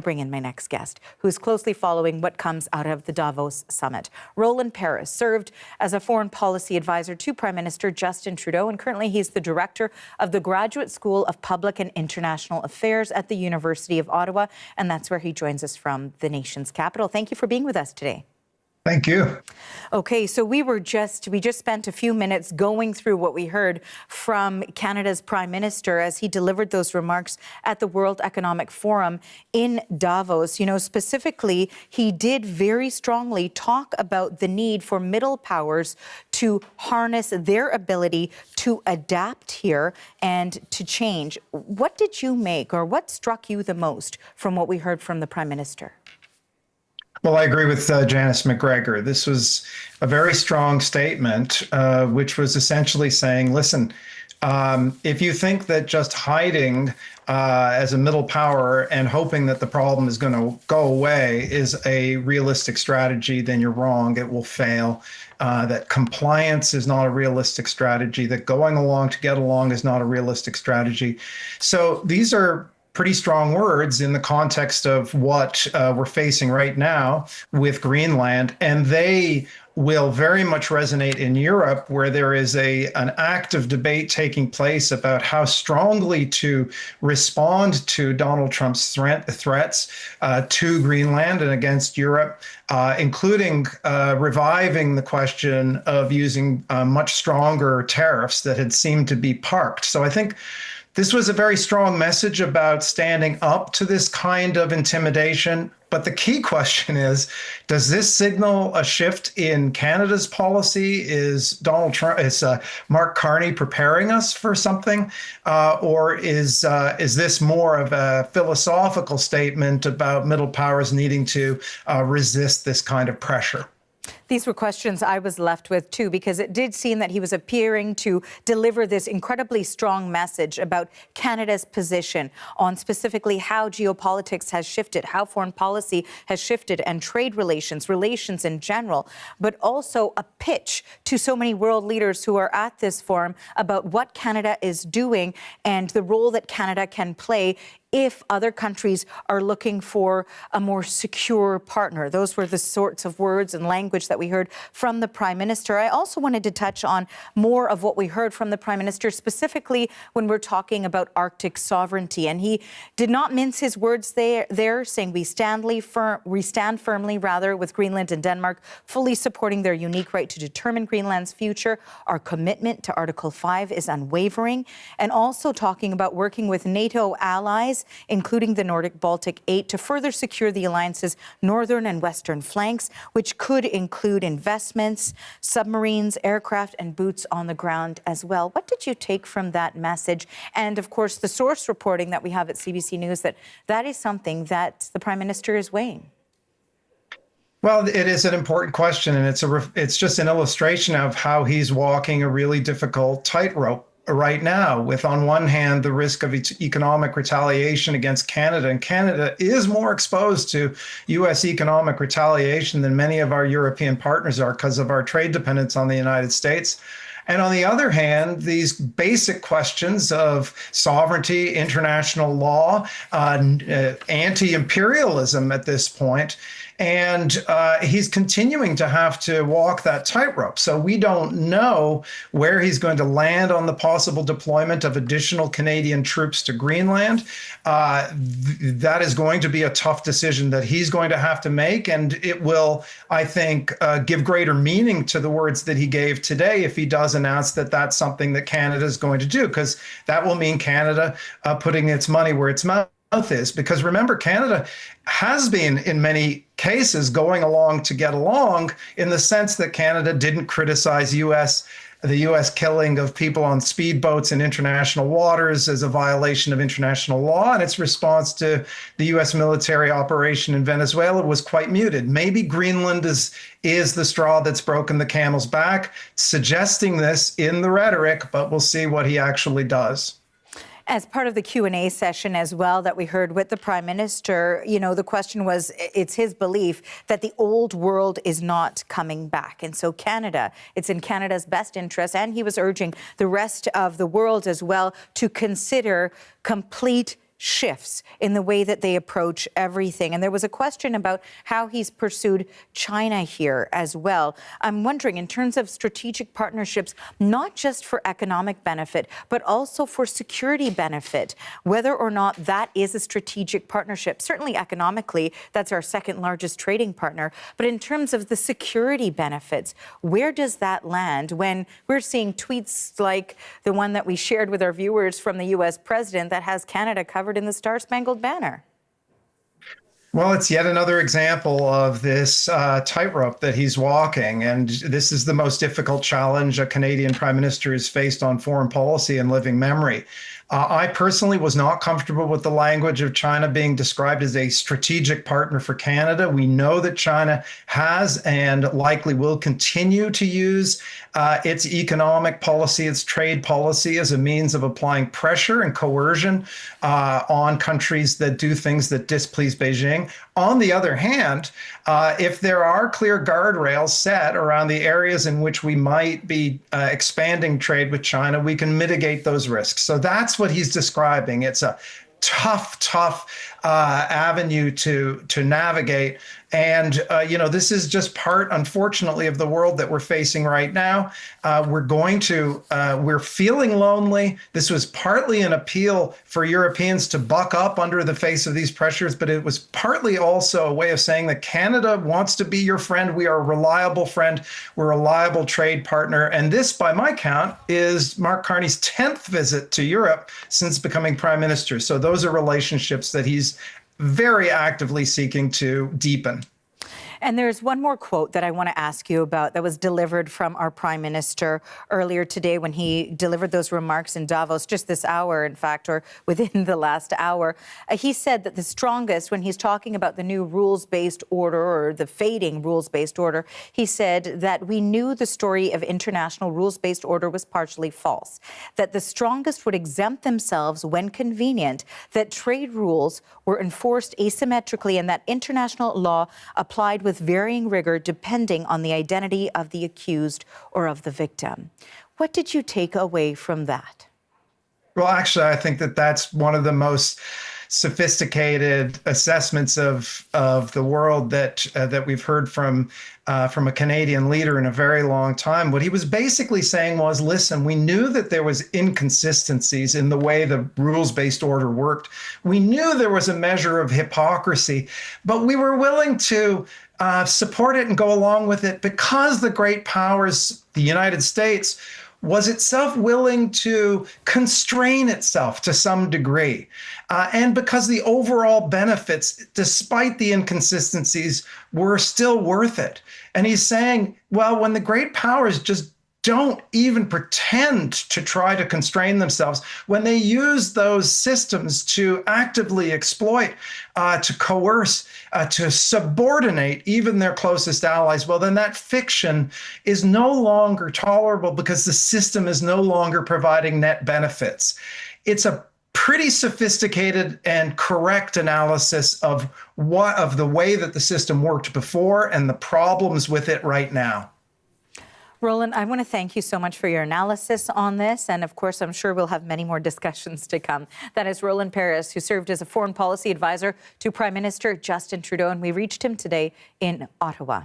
Bring in my next guest, who's closely following what comes out of the Davos summit. Roland Paris served as a foreign policy advisor to Prime Minister Justin Trudeau, and currently he's the director of the Graduate School of Public and International Affairs at the University of Ottawa, and that's where he joins us from the nation's capital. Thank you for being with us today. Thank you. Okay, so we just spent a few minutes going through what we heard from Canada's Prime Minister as he delivered those remarks at the World Economic Forum in Davos. You know, specifically, he did very strongly talk about the need for middle powers to harness their ability to adapt here and to change. What did you make, or what struck you the most from what we heard from the Prime Minister? Well, I agree with Janice McGregor. This was a very strong statement, which was essentially saying, listen, if you think that just hiding as a middle power and hoping that the problem is going to go away is a realistic strategy, then you're wrong. It will fail. That compliance is not a realistic strategy, that going along to get along is not a realistic strategy. So these are pretty strong words in the context of what we're facing right now with Greenland, and they will very much resonate in Europe, where there is an active debate taking place about how strongly to respond to Donald Trump's threats to Greenland and against Europe, including reviving the question of using much stronger tariffs that had seemed to be parked. So I think this was a very strong message about standing up to this kind of intimidation. But the key question is, does this signal a shift in Canada's policy? Is Mark Carney preparing us for something? Or is this more of a philosophical statement about middle powers needing to resist this kind of pressure? These were questions I was left with, too, because it did seem that he was appearing to deliver this incredibly strong message about Canada's position on specifically how geopolitics has shifted, how foreign policy has shifted, and trade relations in general, but also a pitch to so many world leaders who are at this forum about what Canada is doing and the role that Canada can play if other countries are looking for a more secure partner. Those were the sorts of words and language that we heard from the Prime Minister. I also wanted to touch on more of what we heard from the Prime Minister, specifically when we're talking about Arctic sovereignty. And he did not mince his words there saying we stand firmly with Greenland and Denmark, fully supporting their unique right to determine Greenland's future. Our commitment to Article 5 is unwavering. And also talking about working with NATO allies, including the Nordic-Baltic 8, to further secure the alliance's northern and western flanks, which could include investments, submarines, aircraft, and boots on the ground as well. What did you take from that message? And, of course, the source reporting that we have at CBC News, that is something that the Prime Minister is weighing. Well, it is an important question, and it's just an illustration of how he's walking a really difficult tightrope right now, with on one hand the risk of economic retaliation against Canada, and Canada is more exposed to U.S. economic retaliation than many of our European partners are because of our trade dependence on the United States. And on the other hand, these basic questions of sovereignty, international law, anti-imperialism at this point, and he's continuing to have to walk that tightrope. So we don't know where he's going to land on the possible deployment of additional Canadian troops to Greenland. That is going to be a tough decision that he's going to have to make. And it will, I think, give greater meaning to the words that he gave today if he does announce that that's something that Canada is going to do, because that will mean Canada putting its money where its mouth is. Because remember, Canada has been in many cases going along to get along, in the sense that Canada didn't criticize the U.S. killing of people on speedboats in international waters as a violation of international law, and its response to the U.S. military operation in Venezuela was quite muted. Maybe Greenland is the straw that's broken the camel's back, suggesting this in the rhetoric, but we'll see what he actually does. As part of the Q&A session as well that we heard with the Prime Minister, you know, the question was, it's his belief that the old world is not coming back. And so it's in Canada's best interest. And he was urging the rest of the world as well to consider complete shifts in the way that they approach everything. And there was a question about how he's pursued China here as well. I'm wondering, in terms of strategic partnerships, not just for economic benefit, but also for security benefit, whether or not that is a strategic partnership. Certainly economically, that's our second largest trading partner. But in terms of the security benefits, where does that land when we're seeing tweets like the one that we shared with our viewers from the U.S. president that has Canada covered in the Star-Spangled Banner? Well, it's yet another example of this tightrope that he's walking. And this is the most difficult challenge a Canadian prime minister has faced on foreign policy in living memory. I personally was not comfortable with the language of China being described as a strategic partner for Canada. We know that China has and likely will continue to use its economic policy, its trade policy as a means of applying pressure and coercion on countries that do things that displease Beijing. On the other hand, if there are clear guardrails set around the areas in which we might be expanding trade with China, we can mitigate those risks. So that's what he's describing. It's a tough avenue to navigate. And, this is just part, unfortunately, of the world that we're facing right now. We're feeling lonely. This was partly an appeal for Europeans to buck up under the face of these pressures, but it was partly also a way of saying that Canada wants to be your friend. We are a reliable friend. We're a reliable trade partner. And this, by my count, is Mark Carney's 10th visit to Europe since becoming prime minister. So those are relationships that he's very actively seeking to deepen. And there's one more quote that I want to ask you about that was delivered from our Prime Minister earlier today when he delivered those remarks in Davos, just this hour, in fact, or within the last hour. He said that the strongest, when he's talking about the new rules-based order or the fading rules-based order, he said that we knew the story of international rules-based order was partially false, that the strongest would exempt themselves when convenient, that trade rules were enforced asymmetrically, and that international law applied with varying rigor depending on the identity of the accused or of the victim. What did you take away from that? Well, actually, I think that that's one of the most sophisticated assessments of the world that we've heard from a Canadian leader in a very long time. What he was basically saying was, listen, we knew that there was inconsistencies in the way the rules-based order worked. We knew there was a measure of hypocrisy, but we were willing to support it and go along with it because the great powers, the United States, was itself willing to constrain itself to some degree. And because the overall benefits, despite the inconsistencies, were still worth it. And he's saying, well, when the great powers just don't even pretend to try to constrain themselves, when they use those systems to actively exploit, to coerce, to subordinate even their closest allies, well, then that fiction is no longer tolerable because the system is no longer providing net benefits. It's a pretty sophisticated and correct analysis of the way that the system worked before and the problems with it right now. Roland, I want to thank you so much for your analysis on this. And of course, I'm sure we'll have many more discussions to come. That is Roland Paris, who served as a foreign policy advisor to Prime Minister Justin Trudeau. And we reached him today in Ottawa.